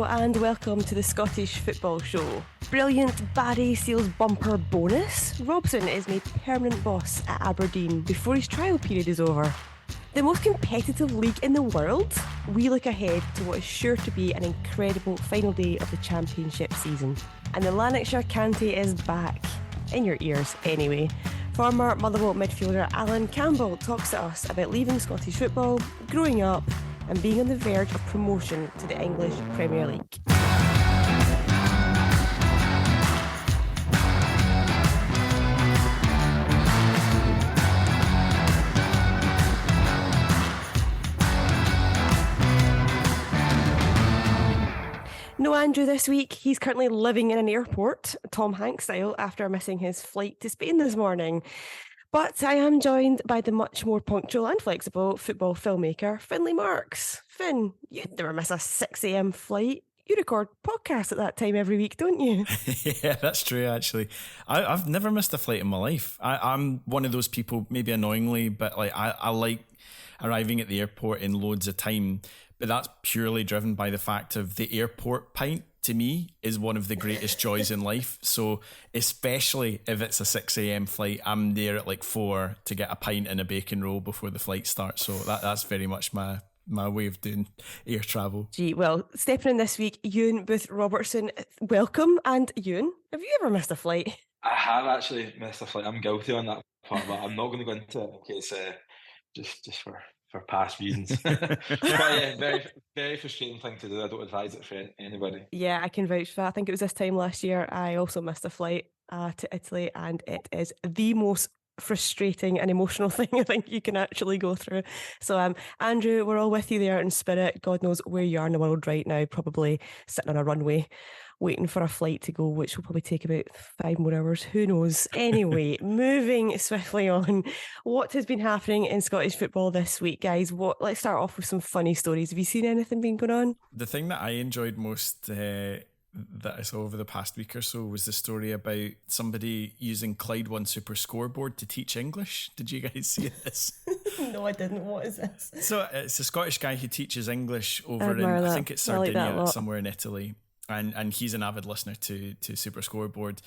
Hello and welcome to the Scottish Football Show. Brilliant Barry Seals bumper bonus. Robson is made permanent boss at Aberdeen before his trial period is over. The most competitive league in the world. We look ahead to what is sure to be an incredible final day of the championship season. And the Lanarkshire Canty is back. In your ears, anyway. Former Motherwell midfielder Allan Campbell talks to us about leaving Scottish football, growing up, and being on the verge of promotion to the English Premier League. No Andrew this week. He's currently living in an airport, Tom Hanks style, after missing his flight to Spain this morning. But I am joined by the much more punctual and flexible football filmmaker, Findlay Marks. Finn, you'd never miss a 6 a.m. flight. You record podcasts at that time every week, don't you? Yeah, that's true, actually. I've never missed a flight in my life. I'm one of those people, maybe annoyingly, but like I like arriving at the airport in loads of time. But that's purely driven by the fact of the airport pint, to me, is one of the greatest joys in life. So especially if it's a 6 a.m. flight, I'm there at like 4 to get a pint and a bacon roll before the flight starts. So that's very much my way of doing air travel. Gee, well, stepping in this week, Euan Booth Robertson, welcome. And Euan, have you ever missed a flight? I have actually missed a flight. I'm guilty on that part, but I'm not going to go into it in case just for past reasons. But yeah, very, very frustrating thing to do. I don't advise it for anybody. Yeah, I can vouch for that. I think it was this time last year I also missed a flight to Italy, and it is the most frustrating and emotional thing I think you can actually go through. So Andrew, we're all with you there in spirit. God knows where you are in the world right now, probably sitting on a runway waiting for a flight to go, which will probably take about 5 more hours. Who knows? Anyway, moving swiftly on. What has been happening in Scottish football this week, guys? Let's start off with some funny stories. Have you seen anything been going on? The thing that I enjoyed most that I saw over the past week or so was the story about somebody using Clyde One Super Scoreboard to teach English. Did you guys see this? No, I didn't. What is this? So it's a Scottish guy who teaches English over in, I think it's Sardinia, somewhere in Italy. And he's an avid listener to Super Scoreboard,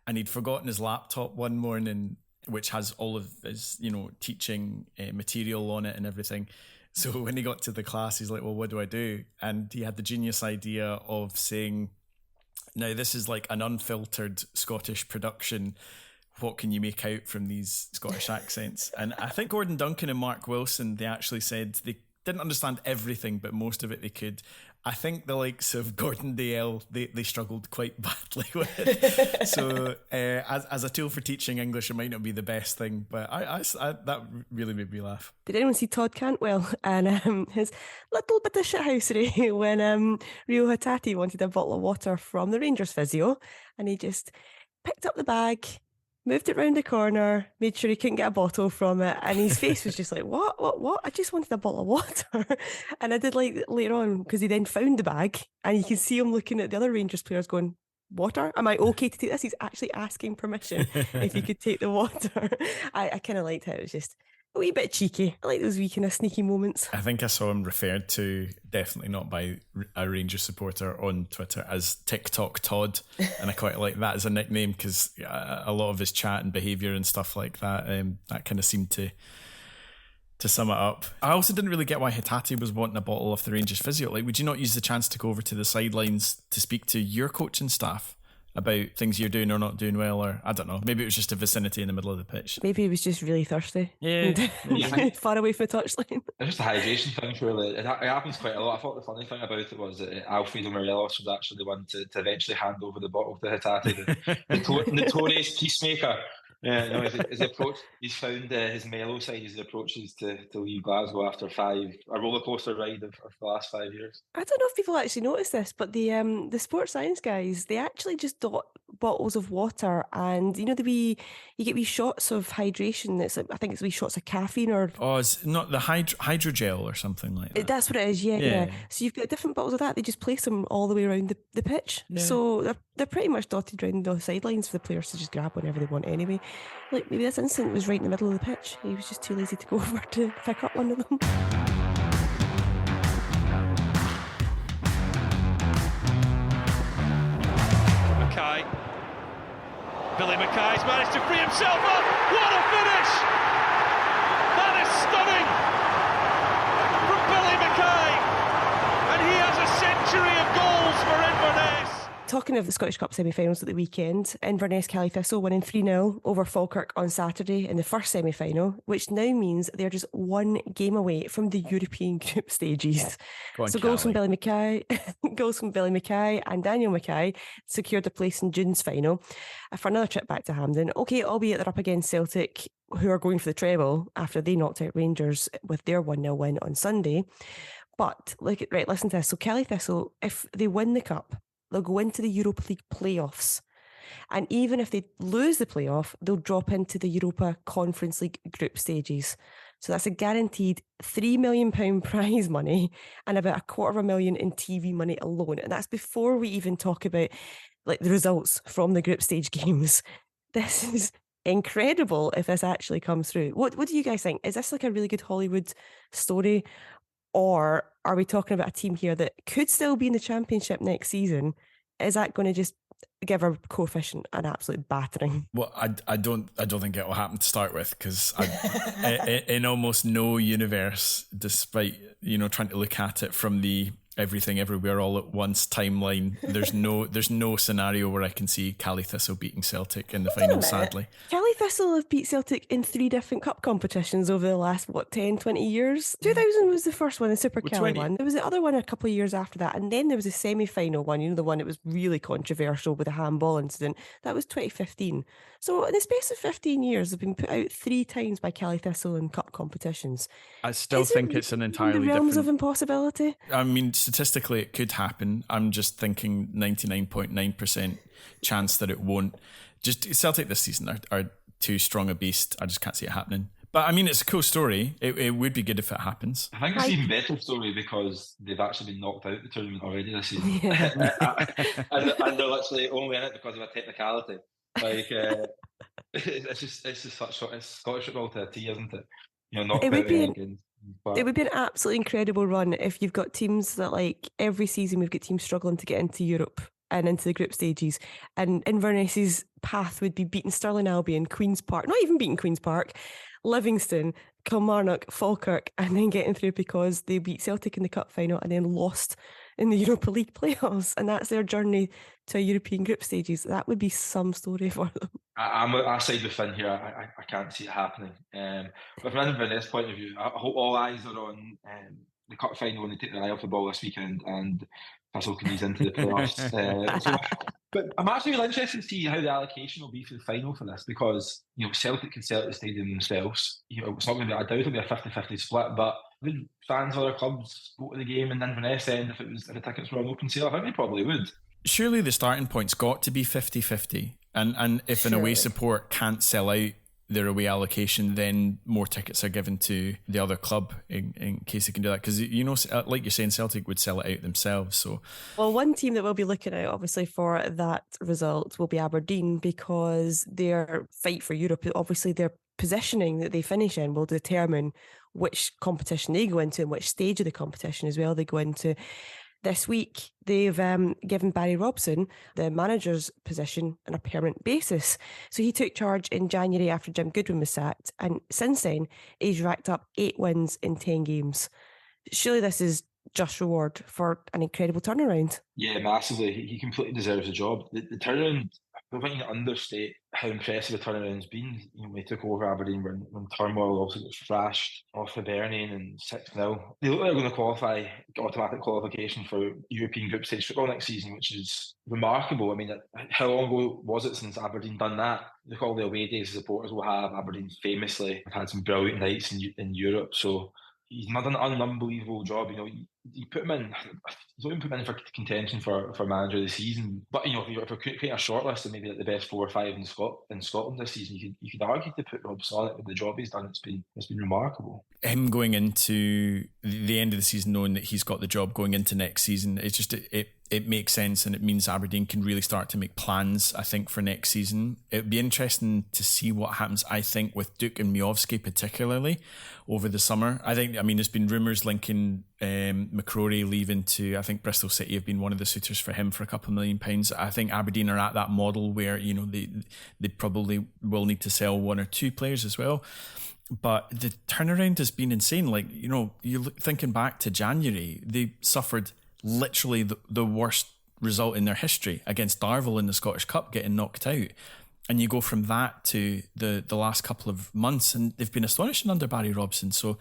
and he'd forgotten his laptop one morning, which has all of his, teaching material on it and everything. So when he got to the class, he's like, well, what do I do? And he had the genius idea of saying, now this is like an unfiltered Scottish production. What can you make out from these Scottish accents? And I think Gordon Duncan and Mark Wilson, they actually said they didn't understand everything, but most of it they could. I think the likes of Gordon Dale, they struggled quite badly with it. So as a tool for teaching English, it might not be the best thing, but I that really made me laugh. Did anyone see Todd Cantwell and his little bit of shithousery when Rio Hatate wanted a bottle of water from the Rangers physio, and he just picked up the bag, moved it round the corner, made sure he couldn't get a bottle from it, and his face was just like, what? I just wanted a bottle of water. And I did like later on, because he then found the bag, and you can see him looking at the other Rangers players going, water? Am I okay to take this? He's actually asking permission if he could take the water. I kind of liked how it was just a wee bit cheeky. I like those wee kind of sneaky moments. I think I saw him referred to, definitely not by a Rangers supporter, on Twitter as TikTok Todd, and I quite like that as a nickname because a lot of his chat and behaviour and stuff like that, that kind of seemed to sum it up. I also didn't really get why Hatate was wanting a bottle of the Rangers physio. Like, would you not use the chance to go over to the sidelines to speak to your coaching staff about things you're doing or not doing well, or I don't know, maybe it was just a vicinity in the middle of the pitch. Maybe he was just really thirsty. Yeah. Far away from the touchline. It's just a hydration thing, surely. It happens quite a lot. I thought the funny thing about it was that Alfredo Morelos was actually the one to eventually hand over the bottle to Hatate, the notorious peacemaker. Yeah, no, his approach, he's found his mellow side, his approaches to leave Glasgow after a roller coaster ride of the last 5 years. I don't know if people actually notice this, but the sports science guys, they actually just dot bottles of water, and you get wee shots of hydration. It's like, I think it's wee shots of caffeine, or it's not the hydrogel or something like that. That's what it is. Yeah. So you've got different bottles of that. They just place them all the way around the pitch. Yeah. So they're pretty much dotted around the sidelines for the players to just grab whenever they want. Anyway, like maybe this incident was right in the middle of the pitch. He was just too lazy to go over to pick up one of them. Billy Mackay's managed to free himself up. What a finish! That is stunning from Billy Mackay, and he has a century of goals for Inverness. Talking of the Scottish Cup semi-finals at the weekend, Inverness Caley Thistle winning 3-0 over Falkirk on Saturday in the first semi-final, which now means they're just one game away from the European group stages. So goals from Billy Mackay, and Daniel Mackay secured a place in June's final for another trip back to Hampden. Okay, albeit they're up against Celtic, who are going for the treble after they knocked out Rangers with their 1-0 win on Sunday. But listen to this. So Caley Thistle, if they win the cup, they'll go into the Europa League playoffs. And even if they lose the playoff, they'll drop into the Europa Conference League group stages. So that's a guaranteed £3 million prize money and about $250,000 in TV money alone. And that's before we even talk about the results from the group stage games. This is incredible if this actually comes through. What do you guys think? Is this a really good Hollywood story? Or are we talking about a team here that could still be in the Championship next season? Is that going to just give our coefficient an absolute battering? Well, I don't think it will happen to start with, because in almost no universe, despite trying to look at it from the everything everywhere all at once timeline, there's no scenario where I can see Caley Thistle beating Celtic in the final, sadly. Caley Thistle have beat Celtic in 3 different cup competitions over the last 10, 20 years. 2000 was the first one, the Super Kelly one. There was the other one a couple of years after that, and then there was a semi-final one, the one that was really controversial with the handball incident. That was 2015. So in the space of 15 years, they've been put out 3 times by Caley Thistle in cup competitions. I still think it's an entirely different... realms different... of impossibility? I mean, statistically it could happen. I'm just thinking 99.9% chance that it won't. Just Celtic this season are too strong a beast. I just can't see it happening. But I mean, it's a cool story. It would be good if it happens. I think it's an even better story because they've actually been knocked out of the tournament already this season. and they're literally only in it because of a technicality. It's just such it's Scottish football to a T, isn't it? It would be an absolutely incredible run if you've got teams that every season we've got teams struggling to get into Europe and into the group stages, and Inverness's path would be beating Stirling Albion, Queen's Park, not even beating Queen's Park, Livingston, Kilmarnock, Falkirk, and then getting through because they beat Celtic in the cup final and then lost in the Europa League playoffs, and that's their journey to European group stages. That would be some story for them. I side with Finn here. I can't see it happening. But from an Inverness point of view, I hope all eyes are on the cup final when they take their eye off the ball this weekend and Thistle can ease into the playoffs. But I'm actually really interested to see how the allocation will be for the final for this, because Celtic can sell at the stadium themselves. It's not going to be, I doubt it'll be a 50-50 split, but would fans of other clubs go to the game in Inverness end if the tickets were on open sale? I think they probably would. Surely the starting point's got to be 50-50, and if an away support can't sell out their away allocation, then more tickets are given to the other club in case they can do that, because like you're saying, Celtic would sell it out themselves. So, well, one team that we'll be looking at obviously for that result will be Aberdeen, because their fight for Europe, obviously their positioning that they finish in will determine which competition they go into and which stage of the competition as well they go into. This week, they've given Barry Robson the manager's position on a permanent basis. So he took charge in January after Jim Goodwin was sacked. And since then, he's racked up 8 wins in 10 games. Surely this is just reward for an incredible turnaround. Yeah, massively. He completely deserves the job. The turnaround, I don't think you can understate how impressive the turnaround's been. When he took over Aberdeen when turmoil also got thrashed off Hibernian and 6-0. They look like they're going to qualify, automatic qualification for European group stage football next season, which is remarkable. I mean, how long ago was it since Aberdeen done that? Look at all the away days the supporters will have. Aberdeen famously have had some brilliant nights in Europe, so he's done an unbelievable job. You put him in. You don't even put him in for contention for manager of the season. But if you're creating a shortlist of maybe the best 4 or 5 in Scotland this season, you could argue to put Robson on it with the job he's done. It's been remarkable. Him going into the end of the season, knowing that he's got the job going into next season, it's just it makes sense, and it means Aberdeen can really start to make plans, I think, for next season. It'd be interesting to see what happens, I think, with Duk and Miovski particularly over the summer. I mean, there's been rumours linking McCrory leaving to, I think Bristol City have been one of the suitors for him for a couple of £1 million. I think Aberdeen are at that model where, you know, they probably will need to sell one or two players as well. But the turnaround has been insane. Like, you know, thinking back to January, they suffered literally the worst result in their history against Darvel in the Scottish Cup, getting knocked out. And you go from that to the last couple of months, and they've been astonishing under Barry Robson. So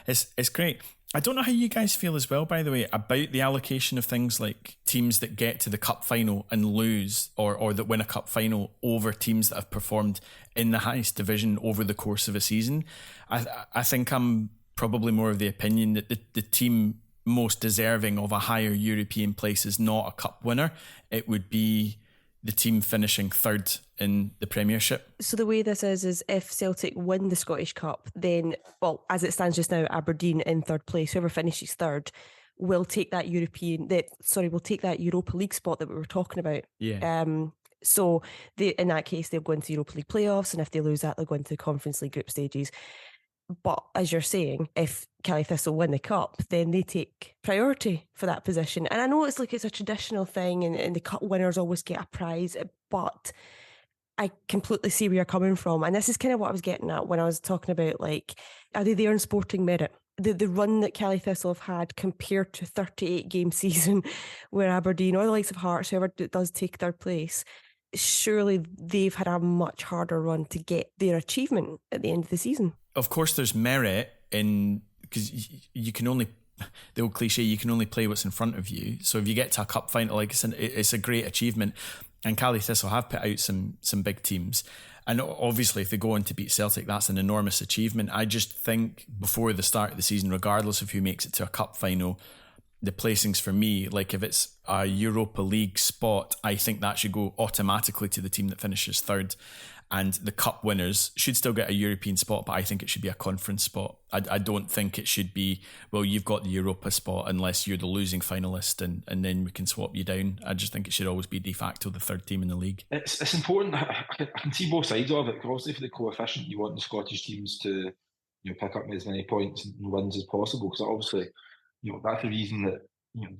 it's great. I don't know how you guys feel as well, by the way, about the allocation of things like teams that get to the cup final and lose, or that win a cup final, over teams that have performed in the highest division over the course of a season. I think I'm probably more of the opinion that the team most deserving of a higher European place is not a cup winner. It would be the team finishing third in the Premiership. So the way this is if Celtic win the Scottish Cup, then, well, as it stands just now, Aberdeen in third place, whoever finishes third, will take that Europa League spot that we were talking about. Yeah. So in that case, they'll go into Europa League playoffs, and if they lose that, they'll go into Conference League group stages. But as you're saying, if Caley Thistle win the cup, then they take priority for that position. And I know it's a traditional thing, and the cup winners always get a prize, but I completely see where you're coming from. And this is kind of what I was getting at when I was talking about, like, are they there in sporting merit? The run that Caley Thistle have had compared to 38 game season where Aberdeen or the likes of Hearts, whoever does take third place, surely they've had a much harder run to get their achievement at the end of the season. Of course, there's merit in, because you can only, the old cliche, you can only play what's in front of you. So if you get to a cup final, like, it's a great achievement. And Caley Thistle have put out some big teams. And obviously, if they go on to beat Celtic, that's an enormous achievement. I just think before the start of the season, regardless of who makes it to a cup final, the placings for me, like if it's a Europa League spot, I think that should go automatically to the team that finishes third. And the cup winners should still get a European spot, but I think it should be a conference spot. I don't think it should be, well, you've got the Europa spot unless you're the losing finalist, and then we can swap you down. I just think it should always be de facto the third team in the league. It's important. I can see both sides of it. Obviously, for the coefficient, you want the Scottish teams to, pick up as many points and wins as possible, because obviously, that's the reason that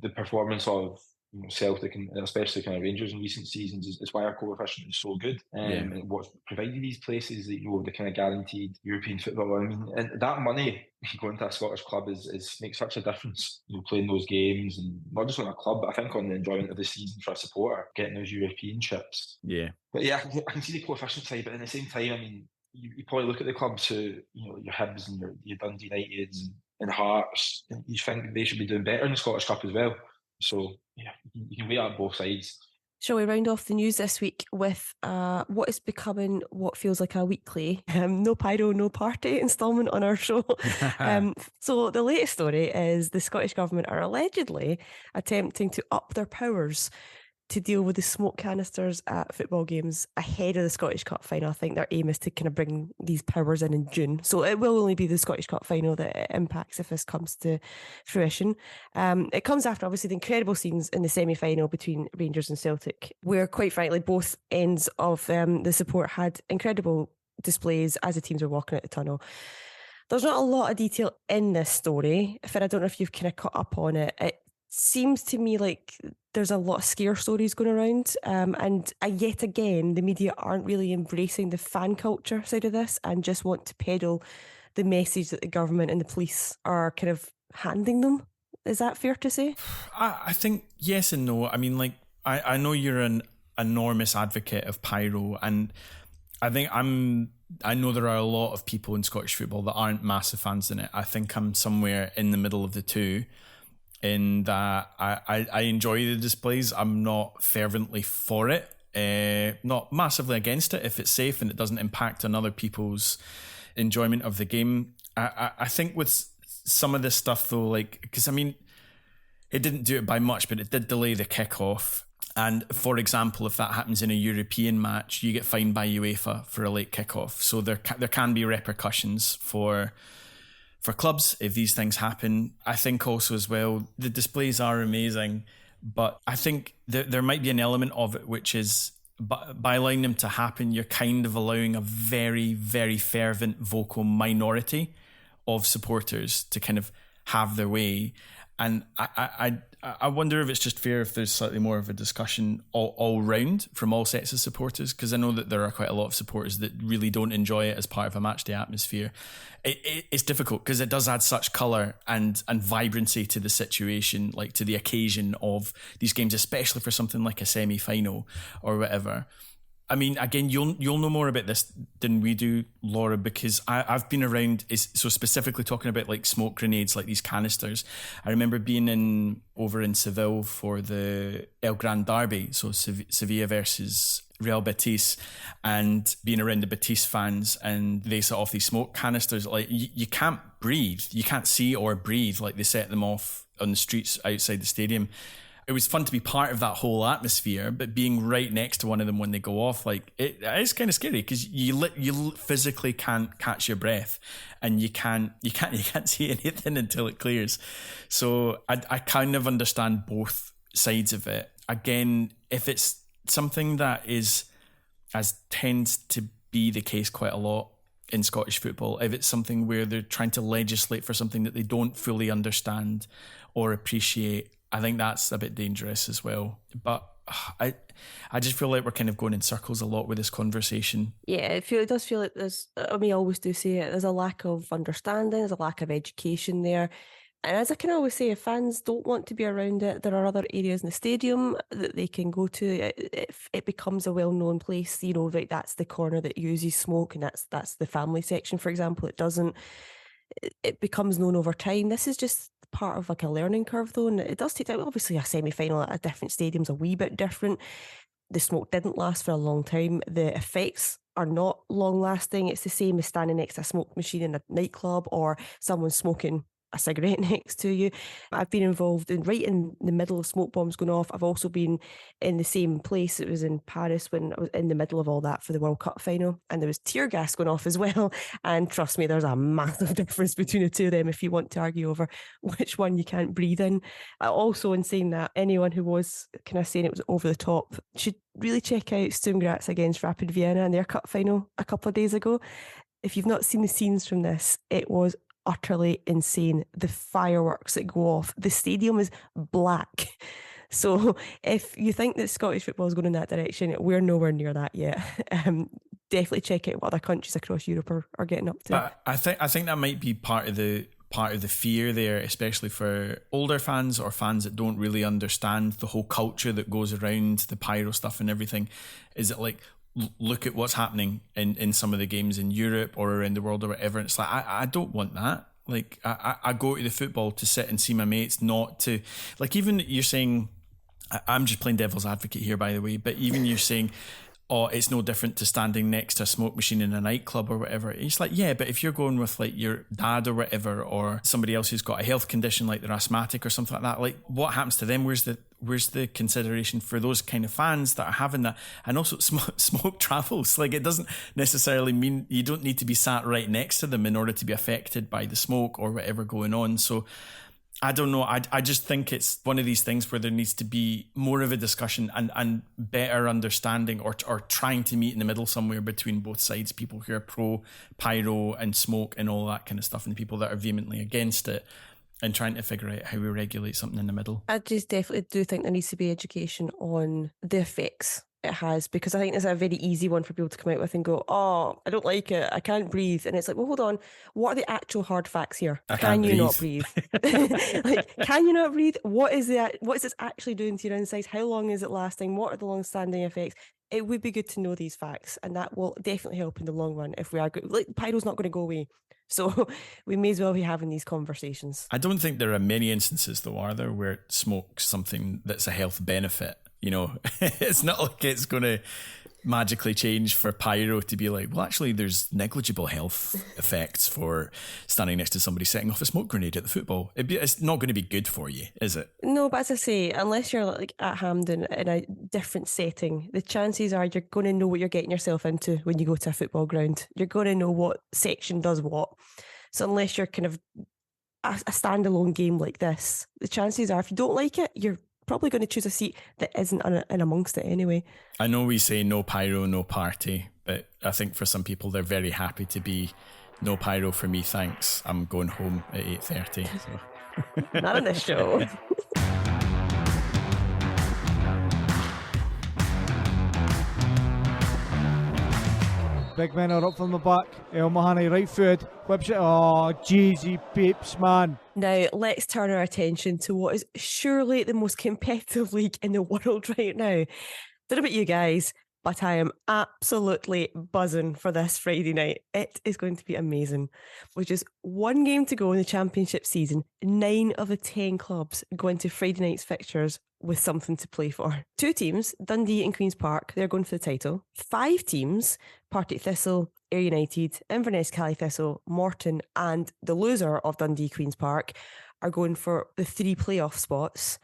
the performance of Celtic and especially kind of Rangers in recent seasons is why our coefficient is so good. And what's provided these places that the kind of guaranteed European football. I mean, and that money going to a Scottish club is makes such a difference. Playing those games, and not just on a club, but I think on the enjoyment of the season for a supporter, getting those European trips. Yeah, but yeah, I can see the coefficient side, but at the same time, I mean, you probably look at the clubs who your Hibs and your Dundee Uniteds and Hearts, and you think they should be doing better in the Scottish Cup as well. So, yeah, you can weigh up both sides. Shall we round off the news this week with what is becoming what feels like a weekly no pyro, no party instalment on our show? So the latest story is the Scottish Government are allegedly attempting to up their powers to deal with the smoke canisters at football games ahead of the Scottish Cup final. I think their aim is to kind of bring these powers in June. So it will only be the Scottish Cup final that it impacts if this comes to fruition. It comes after, obviously, the incredible scenes in the semi-final between Rangers and Celtic, where, quite frankly, both ends of the support had incredible displays as the teams were walking out the tunnel. There's not a lot of detail in this story. Fir, I don't know if you've kind of caught up on it. It seems to me like there's a lot of scare stories going around, and yet again the media aren't really embracing the fan culture side of this and just want to peddle the message that the government and the police are kind of handing them. Is that fair to say? I think yes and no. I mean, like, I know you're an enormous advocate of pyro, and I know there are a lot of people in Scottish football that aren't massive fans in it. I think I'm somewhere in the middle of the two, in that I enjoy the displays. I'm not fervently for it, not massively against it if it's safe and it doesn't impact on other people's enjoyment of the game. I think with some of this stuff though, like, because I mean, it didn't do it by much, but it did delay the kickoff. And for example, if that happens in a European match, you get fined by UEFA for a late kickoff. So there can be repercussions for clubs if these things happen. I think also as well, the displays are amazing, but I think there might be an element of it which is, by allowing them to happen, you're kind of allowing a very, very fervent vocal minority of supporters to kind of have their way. And I wonder if it's just fair if there's slightly more of a discussion all round from all sets of supporters, because I know that there are quite a lot of supporters that really don't enjoy it as part of a match day atmosphere. It's difficult because it does add such colour and vibrancy to the situation, like to the occasion of these games, especially for something like a semi-final or whatever. I mean, again, you'll know more about this than we do, Laura, because I've been around, so specifically talking about like smoke grenades, like these canisters. I remember being over in Seville for the El Gran Derby, so Sevilla versus Real Betis, and being around the Betis fans, and they set off these smoke canisters. Like you can't breathe, you can't see or breathe. Like they set them off on the streets outside the stadium. It was fun to be part of that whole atmosphere, but being right next to one of them when they go off, like it is kind of scary because you physically can't catch your breath, and you can't see anything until it clears. So I kind of understand both sides of it. Again, if it's something that is, as tends to be the case quite a lot in Scottish football, if it's something where they're trying to legislate for something that they don't fully understand or appreciate, I think that's a bit dangerous as well. But I just feel like we're kind of going in circles a lot with this conversation. Yeah, it does feel like there's, I mean, I always do say it, there's a lack of understanding, there's a lack of education there. And as I can always say, if fans don't want to be around it, there are other areas in the stadium that they can go to. It becomes a well-known place, right, that's the corner that uses smoke, and that's the family section, for example. It becomes known over time. This is just part of like a learning curve though, and it does take time. Obviously a semi-final at a different stadium's a wee bit different. The smoke didn't last for a long time. The effects are not long lasting. It's the same as standing next to a smoke machine in a nightclub or someone smoking a cigarette next to you. I've been involved right in the middle of smoke bombs going off. I've also been in the same place. It was in Paris when I was in the middle of all that for the World Cup final, and there was tear gas going off as well. And trust me, there's a massive difference between the two of them if you want to argue over which one you can't breathe in. Also, in saying that, anyone who was kind of saying it was over the top should really check out Sturm Graz against Rapid Vienna in their cup final a couple of days ago. If you've not seen the scenes from this, it was utterly insane. The fireworks that go off, the stadium is black. So if you think that Scottish football is going in that direction, we're nowhere near that yet. Definitely check out what other countries across Europe are getting up to. But I think that might be part of the fear there, especially for older fans or fans that don't really understand the whole culture that goes around the pyro stuff and everything. Is it like, look at what's happening in some of the games in Europe or around the world or whatever. And it's like, I don't want that. Like, I go to the football to sit and see my mates, not to, like, even you're saying, I'm just playing devil's advocate here, by the way, but even you're saying, oh, it's no different to standing next to a smoke machine in a nightclub or whatever. It's like, yeah, but if you're going with like your dad or whatever, or somebody else who's got a health condition like they're asthmatic or something like that, like what happens to them? Where's the consideration for those kind of fans that are having that? And also smoke travels. Like, it doesn't necessarily mean you don't need to be sat right next to them in order to be affected by the smoke or whatever going on. So I don't know. I just think it's one of these things where there needs to be more of a discussion and better understanding, or trying to meet in the middle somewhere between both sides, people who are pro pyro and smoke and all that kind of stuff, and the people that are vehemently against it, and trying to figure out how we regulate something in the middle. I just definitely do think there needs to be education on the effects it has, because I think it's a very easy one for people to come out with and go, oh, I don't like it, I can't breathe. And it's like, well, hold on, what are the actual hard facts here? Can you not breathe? Like, can you not breathe? What is this actually doing to your insides? How long is it lasting? What are the long-standing effects? It would be good to know these facts, and that will definitely help in the long run if we are good. Like, pyro's not going to go away. So we may as well be having these conversations. I don't think there are many instances, though, are there, where smoke's something that's a health benefit. You know, it's not like it's going to magically change for pyro to be like, well, actually, there's negligible health effects for standing next to somebody setting off a smoke grenade at the football. It's not going to be good for you, is it? No, but as I say, unless you're like at Hampden in a different setting, the chances are you're going to know what you're getting yourself into when you go to a football ground. You're going to know what section does what. So unless you're kind of a standalone game like this, the chances are if you don't like it, you're probably going to choose a seat that isn't in amongst it anyway. I know we say no pyro, no party, but I think for some people they're very happy to be no pyro for me, thanks. I'm going home at 8:30. So. Not on this show. Big men are up from the back. El Mahoney, right foot, whips it. Oh, Jeezy peeps, man. Now, let's turn our attention to what is surely the most competitive league in the world right now. Don't know about you guys, but I am absolutely buzzing for this Friday night. It is going to be amazing. With just one game to go in the championship season, 9 of the 10 clubs go into Friday night's fixtures with something to play for. 2 teams, Dundee and Queen's Park, they're going for the title. 5 teams, Partick Thistle, Ayr United, Inverness Caley Thistle, Morton, and the loser of Dundee Queen's Park are going for the 3 playoff spots.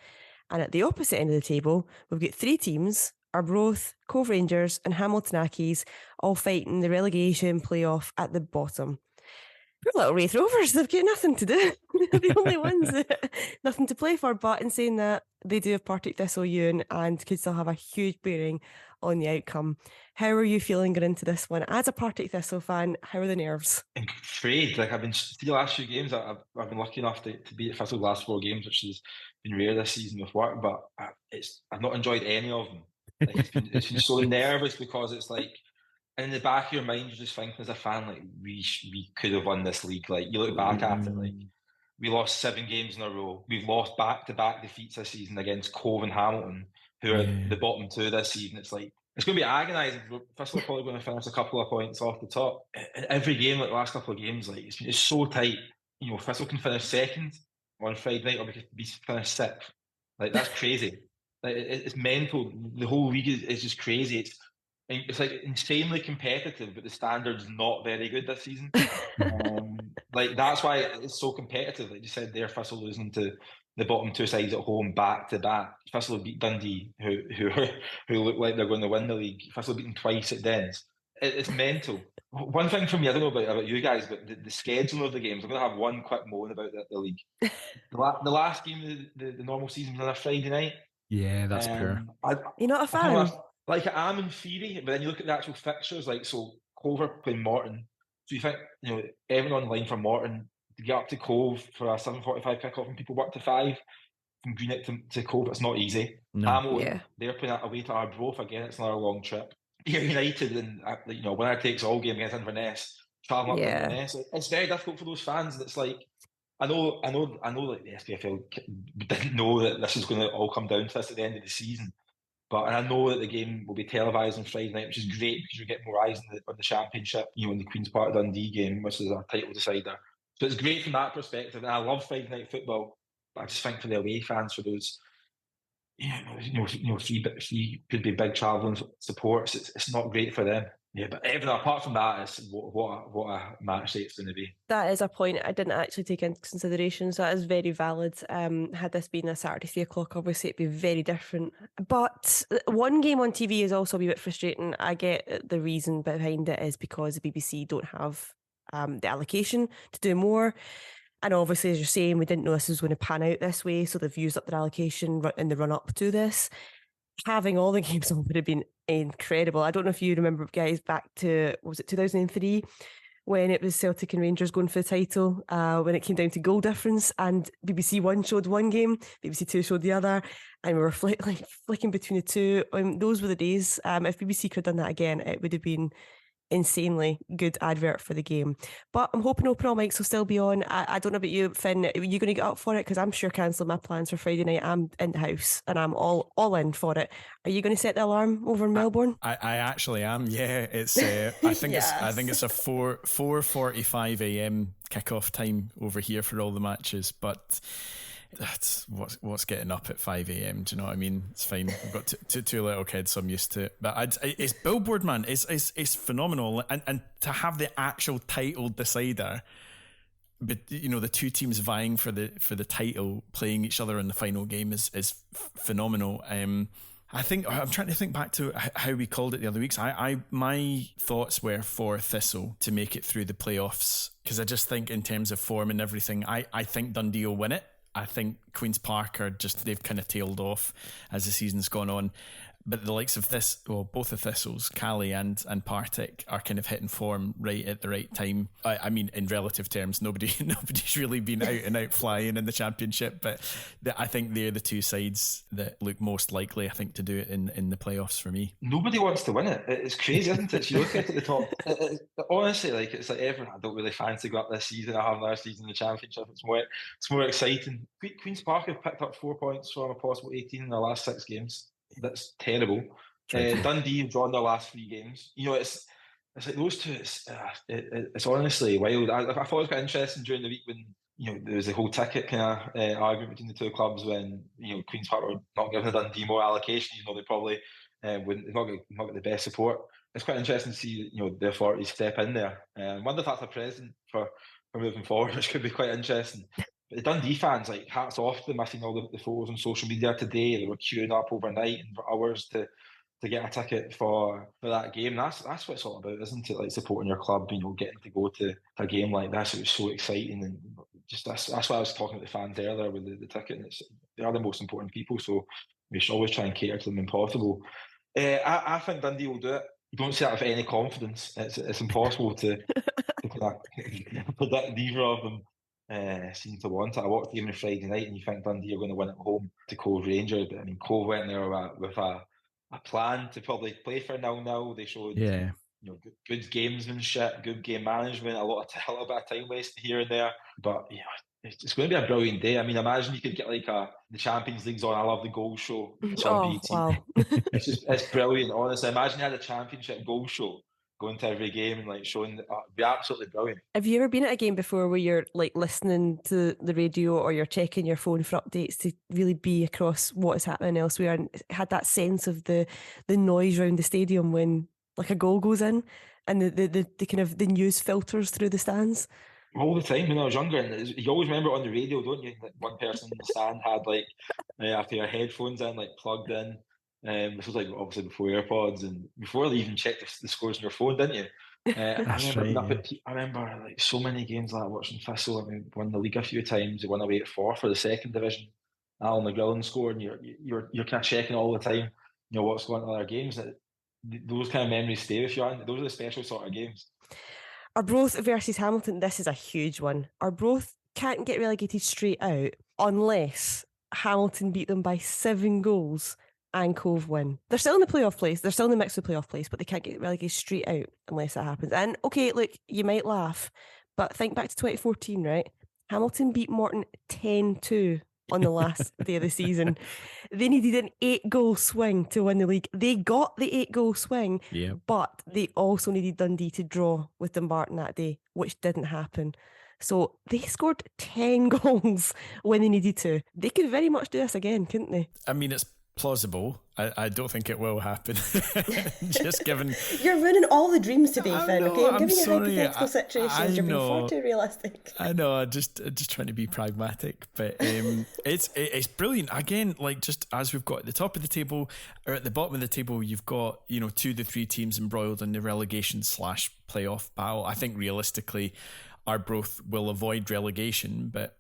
And at the opposite end of the table, we've got 3 teams, Arbroath, Cove Rangers and Hamilton Accies, all fighting the relegation playoff at the bottom. Poor little Wraith Rovers, they've got nothing to do. They're the only ones that nothing to play for. But in saying that, they do have Partick Thistle, Euan, and could still have a huge bearing on the outcome. How are you feeling going into this one? As a Partick Thistle fan, how are the nerves? I'm afraid. I've been the last few games. I've been lucky enough to be at Thistle's last 4 games, which has been rare this season with work. But I've not enjoyed any of them. It's been so nervous because it's like, and in the back of your mind, you're just thinking as a fan, like we could have won this league. Like you look back at it, like we lost 7 games in a row. We've lost back-to-back defeats this season against Cove and Hamilton, who are the bottom 2 this season. It's like it's going to be agonising. Thistle are probably going to finish a couple of points off the top. And every game, like the last couple of games, like it's so tight. You know, Thistle can finish 2nd on Friday night, or we could be finished 6th. Like that's crazy. Like it's mental. The whole league is just crazy. It's like insanely competitive, but the standard's not very good this season. Like that's why it's so competitive. Like you said there, Thistle losing to the bottom 2 sides at home back to back. Thistle beat Dundee, who look like they're going to win the league. Thistle beat them twice at Dens. It's mental. One thing for me, I don't know about you guys, but the schedule of the games. I'm going to have one quick moan about the league. The last game of the normal season was on a Friday night. Yeah, that's poor. You're not a fan? I am in theory, but then you look at the actual fixtures, like so Cove are playing Morton. So you think, everyone online for Morton to get up to Cove for a 7:45 kick-off and people work to 5 from Greenock to Cove, it's not easy. No. Hamilton, they're playing away to Arbroath again, it's another long trip. Ayr United and winner takes all game against Inverness, travelling up to Inverness. It's very difficult for those fans, and it's like I know like the SPFL didn't know that this is going to all come down to this at the end of the season. And I know that the game will be televised on Friday night, which is great because we get more eyes on the championship, in the Queen's Park Dundee game, which is our title decider. So it's great from that perspective. And I love Friday night football, but I just think for the away fans, for those, three could be big travelling supports. It's not great for them. Yeah, but everything apart from that is what a match day it's going to be. That is a point I didn't actually take into consideration, so that is very valid. Had this been a Saturday 3 o'clock, obviously it'd be very different. But one game on TV is also a wee bit frustrating. I get the reason behind it is because the BBC don't have the allocation to do more. And obviously, as you're saying, we didn't know this was going to pan out this way, so they've used up their allocation in the run-up to this. Having all the games on would have been incredible. I don't know if you remember, guys, back to, was it 2003, when it was Celtic and Rangers going for the title, when it came down to goal difference, and BBC One showed one game, BBC Two showed the other, and we were flicking between the two. Those were the days. If BBC could have done that again, it would have been insanely good advert for the game. But I'm hoping Open All Mics will still be on. I don't know about you, Finn. Are you going to get up for it? Because I'm sure cancelling my plans for Friday night. I'm in the house and I'm all in for it. Are you going to set the alarm over in Melbourne? I actually am. Yeah, it's. I think it's a 4:45 a.m. kickoff time over here for all the matches, but. That's what's getting up at 5 a.m. Do you know what I mean? It's fine. I've got two little kids, so I'm used to it. But it's Billboard, man. It's phenomenal, and to have the actual title decider, but the 2 teams vying for the title playing each other in the final game is phenomenal. I think I'm trying to think back to how we called it the other weeks. My thoughts were for Thistle to make it through the playoffs, because I just think in terms of form and everything, I think Dundee will win it. I think Queen's Park they've kind of tailed off as the season's gone on. But the likes of both of Thistles, Caley and Partick, are kind of hitting form right at the right time. I mean, in relative terms, nobody's really been out and out flying in the Championship, but I think they're the two sides that look most likely, I think, to do it in the playoffs for me. Nobody wants to win it. It's crazy, isn't it? You look at the top. Honestly, it's like everyone. I don't really fancy go up this season. I have last season in the Championship. It's more exciting. Queen's Park have picked up 4 points from a possible 18 in their last 6 games. That's terrible. Dundee have drawn their last 3 games. It's like those two. It's honestly wild. I thought it was quite interesting during the week when there was a whole ticket kind of argument between the two clubs when Queen's Park were not giving the Dundee more allocation. They probably wouldn't not get the best support. It's quite interesting to see the authorities step in there. I wonder if that's a precedent for moving forward, which could be quite interesting. But the Dundee fans, like, hats off to them. I've seen all the photos on social media today. They were queuing up overnight and for hours to get a ticket for that game. That's what it's all about, isn't it? Like, supporting your club, getting to go to a game like this. It was so exciting, and just that's why I was talking to the fans earlier with the ticket. And they are the most important people, so we should always try and cater to them when possible. I think Dundee will do it. You don't say that with any confidence. It's impossible to predict either of them. Seem to want it. I watched the game on Friday night, and you think Dundee are going to win at home to Cove Rangers, but I mean, Cove went there with a plan to probably play for 0-0. They showed good gamesmanship, good game management, a little bit of time wasted here and there, but it's going to be a brilliant day. I mean, imagine you could get like the Champions League's on. I love the goal show. It's on BT. Wow. It's brilliant, honestly. Imagine you had a Championship goal show going to every game and like showing it'd be absolutely brilliant. Have you ever been at a game before where you're like listening to the radio or you're checking your phone for updates to really be across what is happening elsewhere, and had that sense of the noise around the stadium when like a goal goes in and the kind of the news filters through the stands? All the time when I was younger, and you always remember it on the radio, don't you? Like, one person in the stand had like a pair of headphones in, like plugged in. This was like obviously before AirPods and before they even checked the scores on your phone, didn't you? I remember like so many games like watching Thistle. I mean, won the league a few times. They won away at 4 for the second division. Alan McGrillen scored, and you're kind of checking all the time. What's going on in other games. Those kind of memories stay with you. And those are the special sort of games. Arbroath versus Hamilton. This is a huge one. Arbroath can't get relegated straight out unless Hamilton beat them by 7 goals and Cove win. They're still in the playoff place. They're still in the mix of playoff place, but they can't get relegated straight out unless that happens. And okay, look, you might laugh, but think back to 2014, right? Hamilton beat Morton 10-2 on the last day of the season. They needed an 8-goal swing to win the league. They got the 8-goal swing, but they also needed Dundee to draw with Dumbarton that day, which didn't happen. So they scored 10 goals when they needed to. They could very much do this again, couldn't they? I mean, it's plausible. I don't think it will happen. Just given you're ruining all the dreams today, Finn. Okay, I'm giving you hypothetical situations. You're being far too realistic. I know. I'm just trying to be pragmatic, but it's brilliant. Again, like just as we've got at the top of the table or at the bottom of the table, you've got 2 of the 3 teams embroiled in the relegation / playoff battle. I think realistically, Arbroath will avoid relegation, but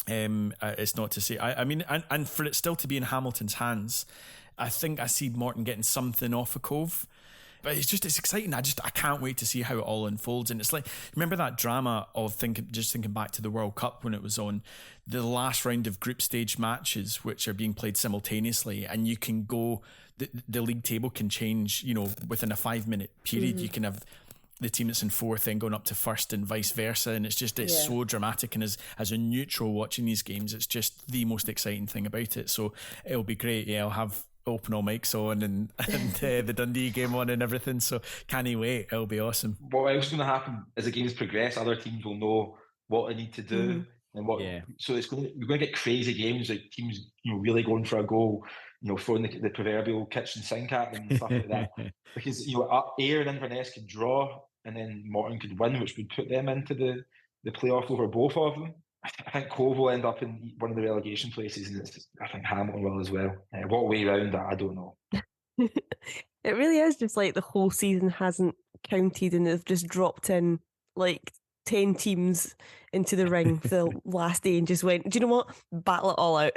it's not to say. I mean, and for it still to be in Hamilton's hands, I think I see Morton getting something off a Cove. But it's exciting. I can't wait to see how it all unfolds. And it's like, remember that drama of thinking back to the World Cup when it was on, the last round of group stage matches, which are being played simultaneously, and you can go, the league table can change, within a 5-minute period. You can have the team that's in 4th then going up to 1st and vice versa, and it's so dramatic. And as a neutral watching these games, it's just the most exciting thing about it. So it'll be great. I'll have open all mics on and the Dundee game on and everything, so can't wait. It'll be awesome. What else is going to happen as the games progress? Other teams will know what they need to do and what. So we're going to get crazy games, like teams really going for a goal, throwing the proverbial kitchen sink at them and stuff like that. Because Ayr and Inverness could draw and then Morton could win, which would put them into the playoff over both of them. I think Cove will end up in one of the relegation places, and I think Hamilton will as well. What way round that, I don't know. It really is just like the whole season hasn't counted, and they've just dropped in like 10 teams into the ring for the last day and just went, do you know what? Battle it all out.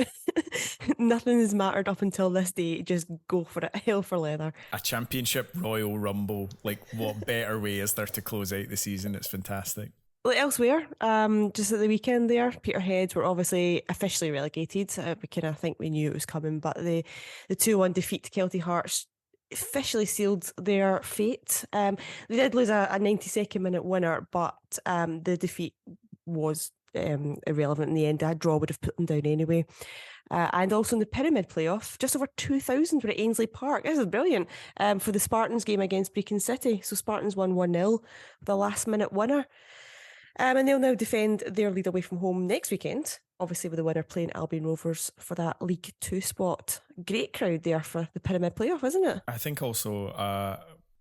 Nothing has mattered up until this day. Just go for it. Hell for leather. A championship Royal Rumble. Like, what better way is there to close out the season? It's fantastic. Like elsewhere, just at the weekend there, Peterhead were obviously officially relegated. We kind of think we knew it was coming, but the 2-1 defeat to Kelty Hearts officially sealed their fate. They did lose a 92nd minute winner, but the defeat was irrelevant in the end. A draw would have put them down anyway. And also in the Pyramid playoff, just over 2,000 were at Ainsley Park. This is brilliant for the Spartans game against Brecon City. So Spartans won 1-0, the last minute winner. And they'll now defend their lead away from home next weekend, obviously with the winner playing Albion Rovers for that League 2 spot. Great crowd there for the Pyramid playoff, isn't it? I think also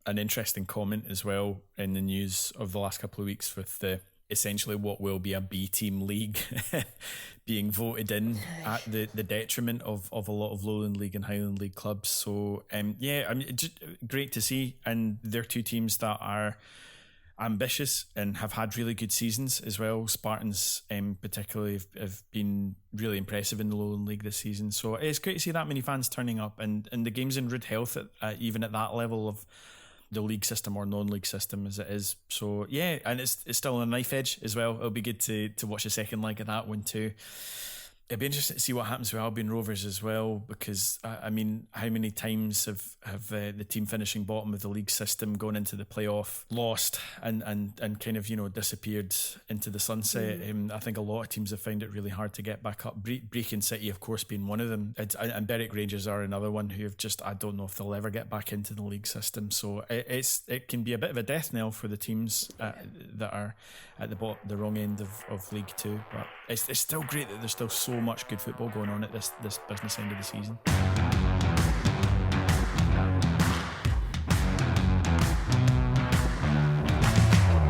an interesting comment as well in the news of the last couple of weeks with the essentially what will be a B-team league being voted in at the detriment of a lot of Lowland League and Highland League clubs. So, just great to see. And they're two teams that are ambitious and have had really good seasons as well. Spartans particularly have been really impressive in the Lowland League this season, so it's great to see that many fans turning up, and the game's in rude health even at that level of the league system or non-league system as it is. So yeah, and it's still on a knife edge as well. It'll be good to watch the second leg of that one too. It'd be interesting to see what happens with Albion Rovers as well, because I mean, how many times have the team finishing bottom of the league system going into the playoff lost and kind of, you know, disappeared into the sunset? I think a lot of teams have found it really hard to get back up. Brecon City, of course, being one of them, and Berwick Rangers are another one who have just, I don't know if they'll ever get back into the league system. So it can be a bit of a death knell for the teams that are at the wrong end of League Two. But it's still great that there's still so much good football going on at this business end of the season.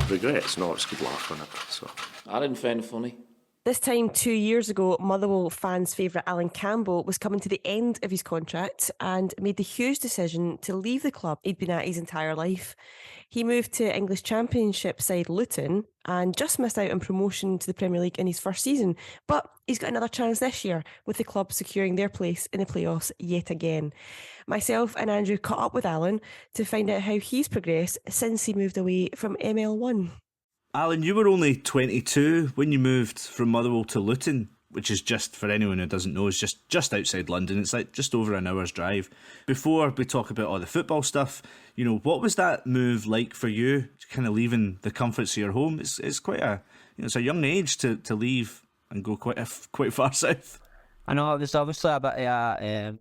Regret it's not, it's good laugh on it. So I didn't find it funny. This time 2 years ago, Motherwell fans' favourite Allan Campbell was coming to the end of his contract and made the huge decision to leave the club he'd been at his entire life. He moved to English Championship side Luton and just missed out on promotion to the Premier League in his first season. But he's got another chance this year, with the club securing their place in the playoffs yet again. Myself and Andrew caught up with Allan to find out how he's progressed since he moved away from ML1. Allan, you were only 22 when you moved from Motherwell to Luton, which is just, for anyone who doesn't know, is just outside London. It's like just over an hour's drive. Before we talk about all the football stuff, you know, what was that move like for you, kind of leaving the comforts of your home? It's quite a, you know, it's a young age to leave and go quite far south. I know it was obviously a bit of a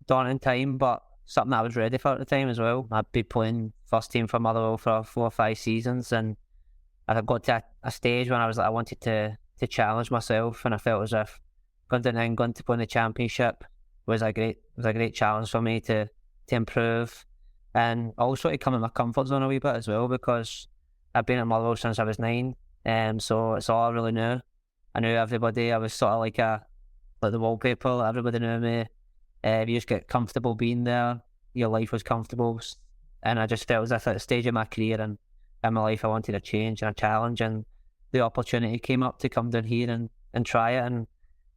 daunting time, but something I was ready for at the time as well. I'd been playing first team for Motherwell for 4 or 5 seasons, and I got to a stage when I was like, I wanted to challenge myself, and I felt as if going to play in the Championship was a great challenge for me to improve, and also to come in my comfort zone a wee bit as well, because I've been at Motherwell since I was 9, so it's all I really knew. I knew everybody. I was sort of like the wallpaper. Everybody knew me. You just get comfortable being there. Your life was comfortable, and I just felt as if at a stage of my career and in my life I wanted a change and a challenge, and the opportunity came up to come down here and try it,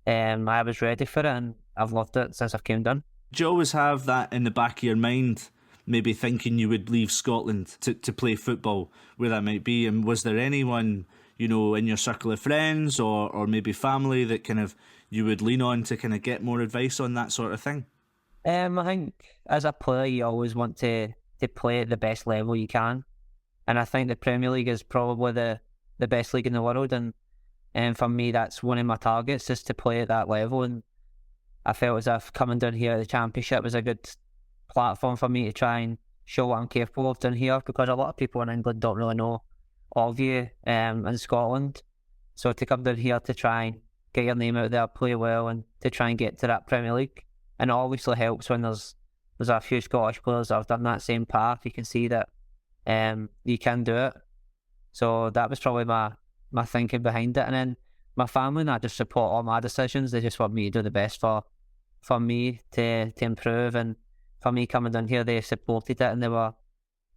and I was ready for it, and I've loved it since I've came down. Do you always have that in the back of your mind, maybe thinking you would leave Scotland to play football, where that might be? And was there anyone, you know, in your circle of friends or maybe family that kind of you would lean on to kind of get more advice on that sort of thing? I think as a player you always want to play at the best level you can, and I think the Premier League is probably the best league in the world, and for me that's one of my targets, is to play at that level. And I felt as if coming down here at the Championship was a good platform for me to try and show what I'm capable of down here, because a lot of people in England don't really know of you in Scotland. So to come down here to try and get your name out there, play well, and to try and get to that Premier League, and it obviously helps when there's a few Scottish players that have done that same path. You can see that you can do it. So that was probably my thinking behind it. And then my family and I just support all my decisions. They just want me to do the best for me to improve. And for me coming down here, they supported it, and they were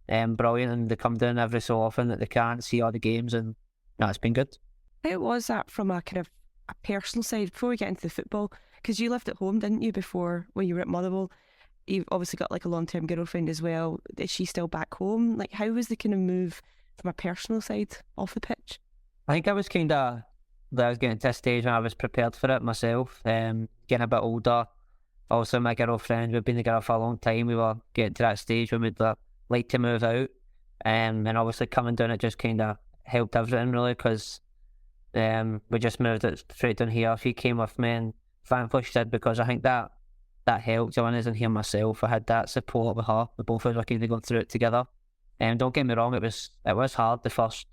brilliant, and they come down every so often that they can see all the games, and it's been good. How was that from a kind of a personal side before we get into the football? Because you lived at home, didn't you, before when you were at Motherwell? You've obviously got like a long-term girlfriend as well. Is she still back home? Like, how was the kind of move from a personal side off the pitch? I think I was kind of, I was getting to a stage when I was prepared for it myself. Getting a bit older. Also, my girlfriend, we've been together for a long time. We were getting to that stage when we'd like to move out. And obviously coming down, it just kind of helped everything really, because we just moved it straight down here. She came with me, and thankfully she did, because I think that helped. When I wasn't here myself, I had that support with her. We both were kind of going through it together. Don't get me wrong, it was hard the first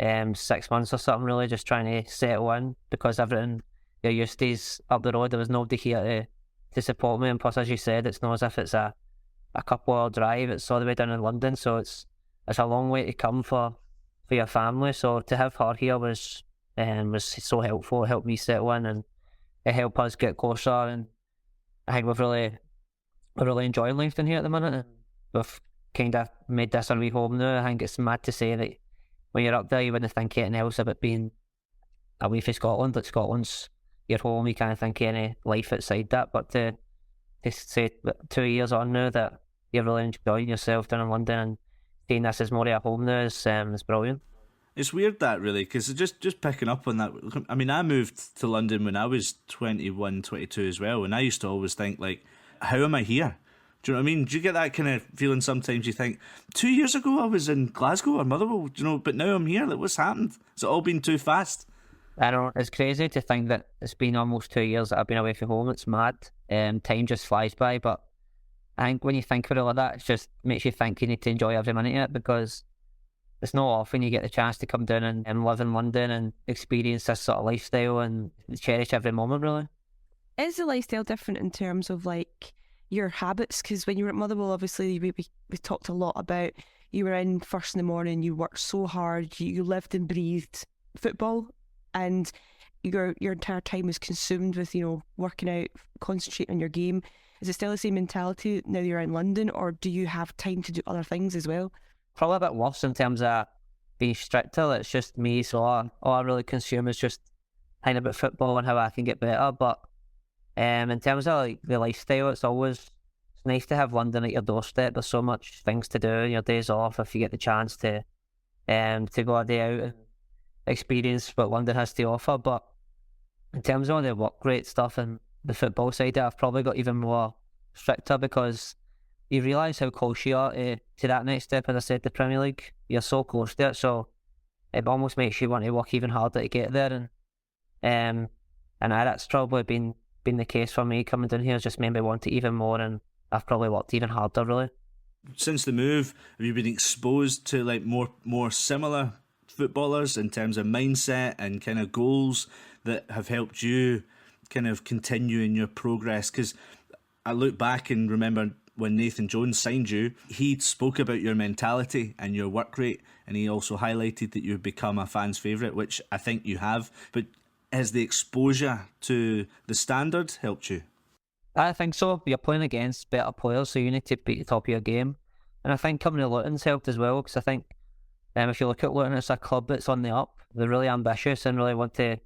6 months or something, really, just trying to settle in, because everything you're used to is up the road. There was nobody here to support me, and plus, as you said, it's not as if it's a couple hour drive. It's all the way down in London, so it's a long way to come for your family. So to have her here was so helpful. It helped me settle in, and it helped us get closer. And I think we're really enjoying life down here at the minute. And we've kind of made this our wee home now. I think it's mad to say that when you're up there, you wouldn't think anything else about being away from Scotland. Like, Scotland's your home. You can't think any life outside that. But to say 2 years on now that you're really enjoying yourself down in London, and seeing this as more of a home now is brilliant. It's weird that, really, because just picking up on that, I mean, I moved to London when I was 21, 22 as well, and I used to always think, like, how am I here? Do you know what I mean? Do you get that kind of feeling sometimes? You think, 2 years ago I was in Glasgow or Motherwell, but now I'm here. Like, what's happened? Has it all been too fast? I don't know. It's crazy to think that it's been almost 2 years that I've been away from home. It's mad. Time just flies by, but I think when you think about it like that, it just makes you think you need to enjoy every minute of it, because it's not often you get the chance to come down and live in London and experience this sort of lifestyle and cherish every moment, really. Is the lifestyle different in terms of like your habits? Because when you were at Motherwell, obviously we talked a lot about, you were in first in the morning, you worked so hard, you lived and breathed football, and your entire time was consumed with, working out, concentrating on your game. Is it still the same mentality now that you're in London, or do you have time to do other things as well? Probably a bit worse in terms of being stricter. It's just me, so all I really consume is just thinking about football and how I can get better. But in terms of like the lifestyle, it's nice to have London at your doorstep. There's so much things to do in your days off if you get the chance to go a day out and experience what London has to offer. But in terms of all the work rate stuff and the football side, I've probably got even more stricter, because you realise how close you are to that next step. As I said, the Premier League, you're so close to it, so it almost makes you want to work even harder to get there. And that's probably been the case for me coming down here. It's just made me want it even more, and I've probably worked even harder, really. Since the move, have you been exposed to like more similar footballers in terms of mindset and kind of goals that have helped you kind of continue in your progress? Because I look back and remember when Nathan Jones signed you, he spoke about your mentality and your work rate, and he also highlighted that you've become a fan's favourite, which I think you have. But has the exposure to the standard helped you? I think so. You're playing against better players, so you need to be at the top of your game. And I think coming to Luton's helped as well, because I think if you look at Luton, it's a club that's on the up. They're really ambitious and really want to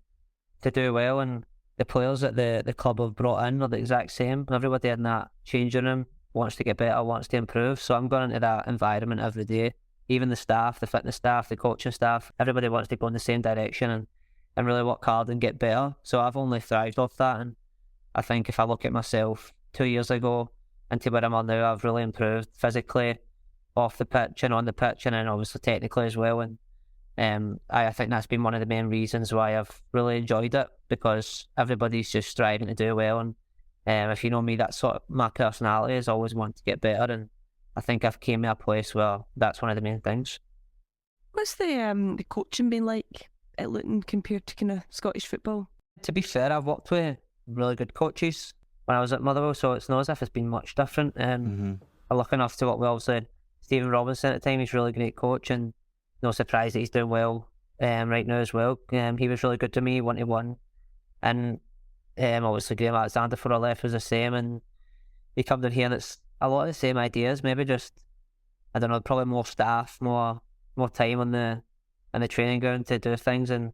do well, and the players that the club have brought in are the exact same. Everybody in that changing room wants to get better, wants to improve. So I'm going into that environment every day. Even the staff, the fitness staff, the coaching staff, everybody wants to go in the same direction and really work hard and get better. So I've only thrived off that, and I think if I look at myself 2 years ago and to where I'm on now, I've really improved physically, off the pitch and on the pitch, and then obviously technically as well. And I think that's been one of the main reasons why I've really enjoyed it, because everybody's just striving to do well. And if you know me, that's sort of my personality, is always want to get better, and I think I've came to a place where that's one of the main things. What's the coaching been like at Luton compared to kind of Scottish football? To be fair, I've worked with really good coaches when I was at Motherwell, so it's not as if it's been much different. I'm lucky enough to work with, obviously, Stephen Robertson at the time. He's a really great coach, and no surprise that he's doing well right now as well. He was really good to me, 1-1. And obviously Graham Alexander for our left was the same, and he come down here and it's a lot of the same ideas, maybe just, I don't know, probably more staff, more time on the training ground to do things. And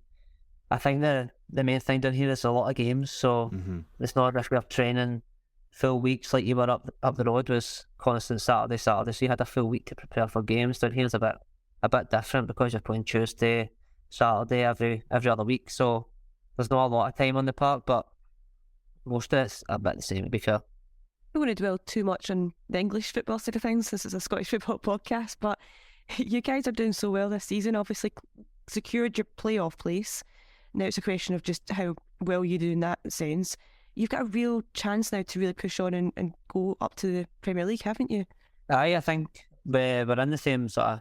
I think the main thing down here is a lot of games, so it's not as if we're training full weeks like you were up the road was constant Saturday, so you had a full week to prepare for games. Down here is a bit different because you're playing Tuesday, Saturday every other week, so there's not a lot of time on the park, but most of it's a bit the same, to be fair. I don't want to dwell too much on the English football side of things. This is a Scottish football podcast, but you guys are doing so well this season, obviously secured your playoff place. Now it's a question of just how well you do in that sense. You've got a real chance now to really push on and go up to the Premier League, haven't you? Aye, I think we're in the same sort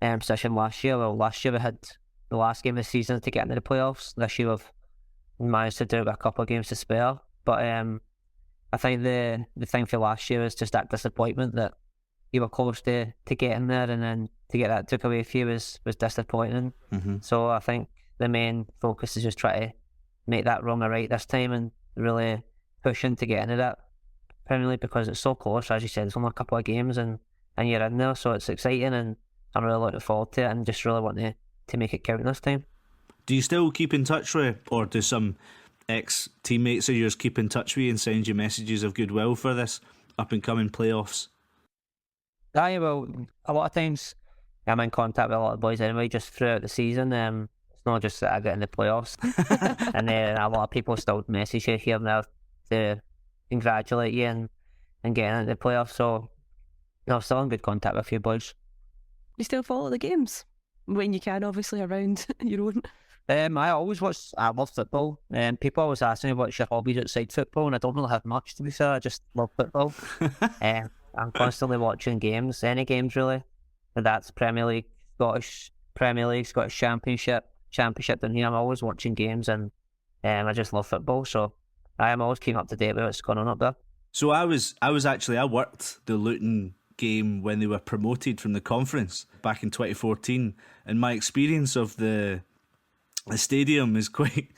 of position last year. Well, last year we had the last game of the season to get into the playoffs. This year we've managed to do it with a couple of games to spare. But I think the thing for last year is just that disappointment that you were close to getting there, and then to get that took away from you was disappointing. So I think the main focus is just try to make that run right this time and really pushing to get into that Premier League, because it's so close. As you said, it's only a couple of games and you're in there, so it's exciting, and I'm really looking forward to it and just really want to make it count this time. Do you still keep in touch with, or do some ex-teammates of yours keep in touch with you and send you messages of goodwill for this up-and-coming playoffs? Aye, well, a lot of times I'm in contact with a lot of boys anyway, just throughout the season. It's not just that I get in the playoffs. And then a lot of people still message you here and there to congratulate you and getting into the playoffs. So, I'm still in good contact with a few boys. You still follow the games? When you can, obviously, around your own. I love football. People always ask me what's your hobbies outside football, and I don't really have much, to be fair. I just love football. I'm constantly watching games, any games really. And that's Premier League, Scottish Premier League, Scottish Championship down here. I'm always watching games, and I just love football, so I am always keeping up to date with what's going on up there. So I worked the Luton game when they were promoted from the conference back in 2014, and my experience of the stadium is quite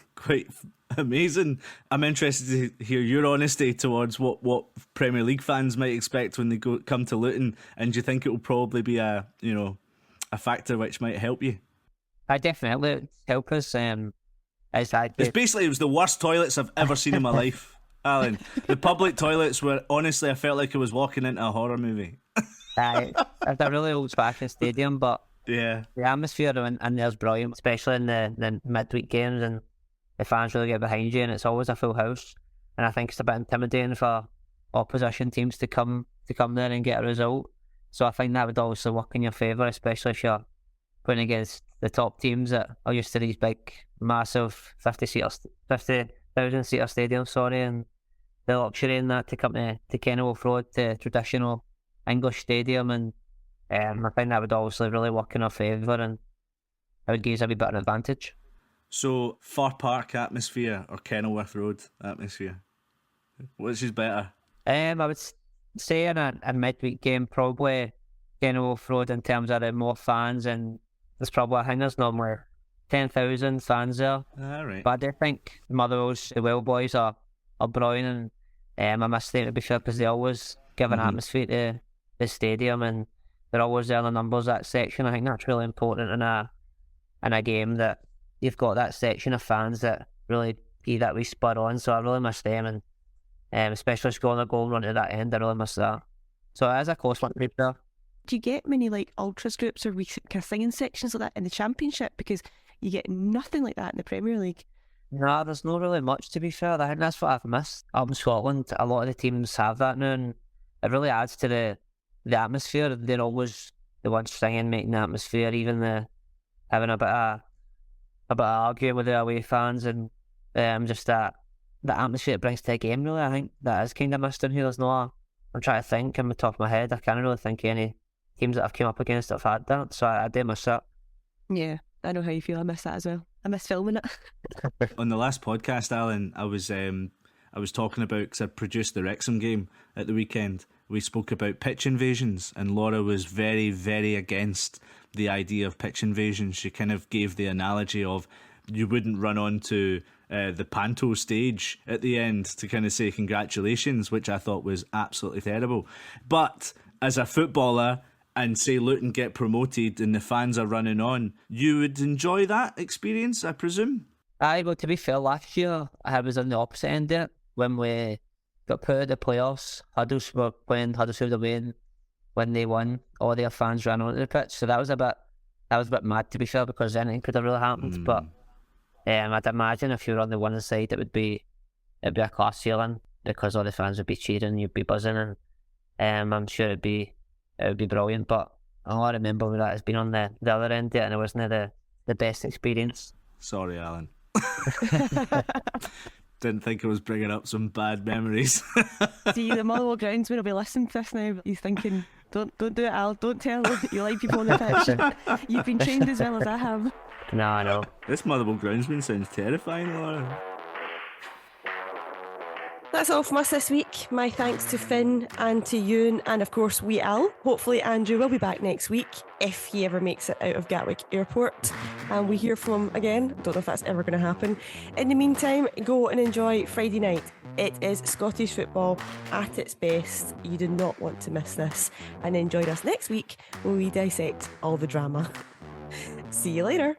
amazing. I'm interested to hear your honesty towards what Premier League fans might expect when they come to Luton, and do you think it will probably be a factor which might help you? I definitely help us. It was the worst toilets I've ever seen in my life, Alan. The public toilets were, honestly, I felt like I was walking into a horror movie. It's a really old-fashioned stadium, but yeah, the atmosphere in there's brilliant, especially in the midweek games, and the fans really get behind you, and it's always a full house. And I think it's a bit intimidating for opposition teams to come there and get a result. So I think that would obviously work in your favour, especially if you're playing against the top teams that are used to these big, massive 50,000 seater stadiums, and the luxury in that to come to Kenilworth Road, to traditional English stadium, and I think that would obviously really work in our favour, and I would give us a wee bit of an advantage. So, Fir Park atmosphere or Kenilworth Road atmosphere? Which is better? I would say in a midweek game, probably Kenilworth Road in terms of the more fans, and I think there's normally 10,000 fans there. Right. But I do think Motherwell's, the Well boys are brilliant, and I must say, to be fair, because they always give an atmosphere to the stadium, and they're always there in the numbers, that section. I think that's really important in a game, that you've got that section of fans that really be that wee spur on. So I really miss them, and especially scoring a goal and running to that end, I really miss that. So it is a close one to be there. Do you get many ultras groups or kind of singing sections like that in the Championship? Because you get nothing like that in the Premier League. No, there's not really much, to be fair. I think that's what I've missed. Up in Scotland, a lot of the teams have that now, and it really adds to the atmosphere. They're always the ones singing, making the atmosphere, even having a bit of arguing with the away fans, and just that the atmosphere it brings to a game, really. I think that is kind of missed in here. I'm trying to think on the top of my head. I can't really think of any teams that I've come up against that have had that, so I do miss that. Yeah, I know how you feel. I miss that as well. I miss filming it. On the last podcast, Alan, I was talking about, because I produced the Wrexham game at the weekend, we spoke about pitch invasions, and Laura was very, very against the idea of pitch invasions. She kind of gave the analogy of you wouldn't run onto the panto stage at the end to kind of say congratulations, which I thought was absolutely terrible. But as a footballer, and say Luton get promoted and the fans are running on, you would enjoy that experience, I presume? Well, to be fair, last year I was on the opposite end of it when we got put out of the playoffs. Huddersfield were playing Huddersfield away, when they won, all their fans ran onto the pitch. So that was a bit mad, to be fair, because anything could have really happened. But I'd imagine if you were on the winning side, it'd be a class feeling because all the fans would be cheering, you'd be buzzing, and I'm sure it would be brilliant. But all I remember with that has been on the other end of it, and it wasn't the best experience. Sorry, Alan. Didn't think I was bringing up some bad memories. See, the Motherwell groundsman will be listening to this now. He's thinking, don't do it, Al. Don't tell him you like people on the pitch. You've been trained as well as I have. No, I know. This Motherwell groundsman sounds terrifying, Laura. That's all from us this week. My thanks to Finn and to Euan, and of course we Al. Hopefully Andrew will be back next week if he ever makes it out of Gatwick Airport and we hear from him again. Don't know if that's ever going to happen. In the meantime, go and enjoy Friday night. It is Scottish football at its best. You do not want to miss this, and enjoy us next week when we dissect all the drama. See you later.